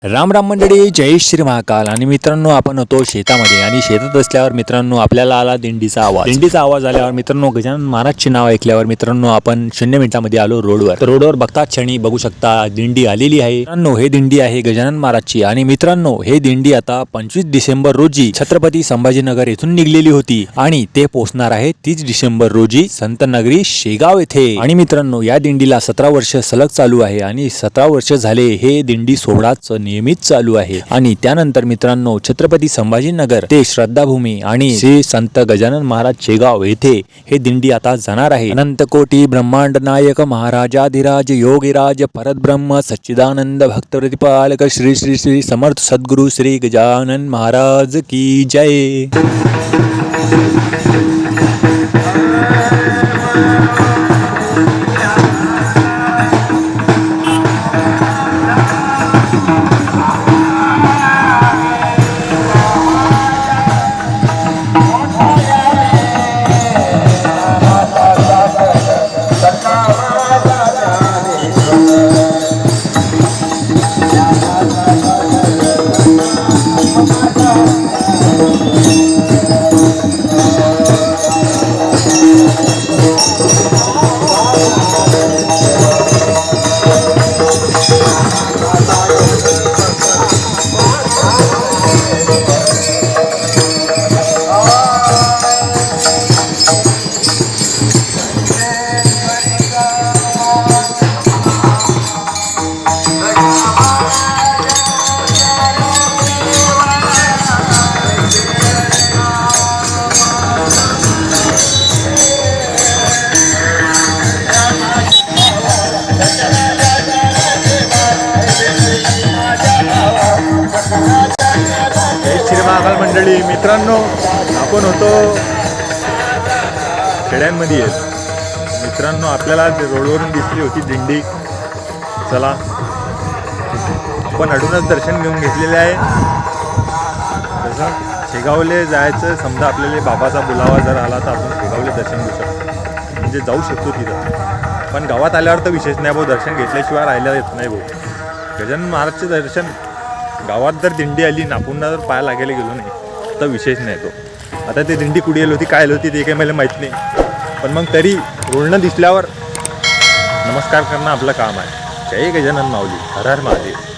राम राम मंडळी, जय श्री महाकाल. आणि मित्रांनो, आपण होतो शेतामध्ये आणि शेतात असल्यावर मित्रांनो आपल्याला आला दिंडीचा आवाज आल्यावर मित्रांनो गजानन महाराजचे नाव ऐकल्यावर मित्रांनो आपण 0 मिनिटांमध्ये आलो रोडवर. तर रोडवर बघता क्षणी बघू शकता दिंडी आलेली आहे. मित्रांनो हे दिंडी आहे गजानन महाराजची. आणि मित्रांनो हे दिंडी आता 25 डिसेंबर रोजी छत्रपती संभाजीनगर येथून निघलेली होती आणि ते पोहोचणार आहे 30 डिसेंबर रोजी संतनगरी शेगाव येथे. आणि मित्रांनो या दिंडीला 17 वर्ष सलग चालू आहे आणि 17 वर्ष झाले हे दिंडी सोहळाच नियमित चालू आहे. आणि त्यानंतर मित्रांनो छत्रपती संभाजीनगर ते श्रद्धाभूमी आणि श्री संत गजानन महाराज शेगाव येथे हे दिंडी आता जाणार आहे. अनंत कोटी ब्रह्मांड नायक महाराजाधिराज योगीराज परब्रह्म सच्चिदानंद भक्त प्रतिपालक श्री श्री श्री समर्थ सद्गुरु श्री गजानन महाराज की जय. महाकाल मंडळी, मित्रांनो आपण होतो खेड्यांमध्ये मित्रांनो आपल्याला रोडवरून दिसली होती दिंडी. चला आपण अडूनच दर्शन घेऊन घेतलेले आहे. तसं शेगावले जायचं समजा आपल्याला बाबाचा बुलावा जर आला तर आपण शेगावले दर्शन घेऊ शकतो, म्हणजे जाऊ शकतो तिथं. पण गावात आल्यावर तर विशेष नाही भाऊ, दर्शन घेतल्याशिवाय राहायला येत नाही भाऊ. गजानन महाराजचे दर्शन गावात जर दिंडी आली ना पुन्हा जर पाया लागायला गेलो नाही तर विशेष नाही तो. आता ती दिंडी कुठे गेली होती काय होती ते काही मला माहीत नाही, पण मग तरी रोडनं दिसल्यावर नमस्कार करणं आपलं काम आहे. जय गजानन माऊली, हर हर महादेव.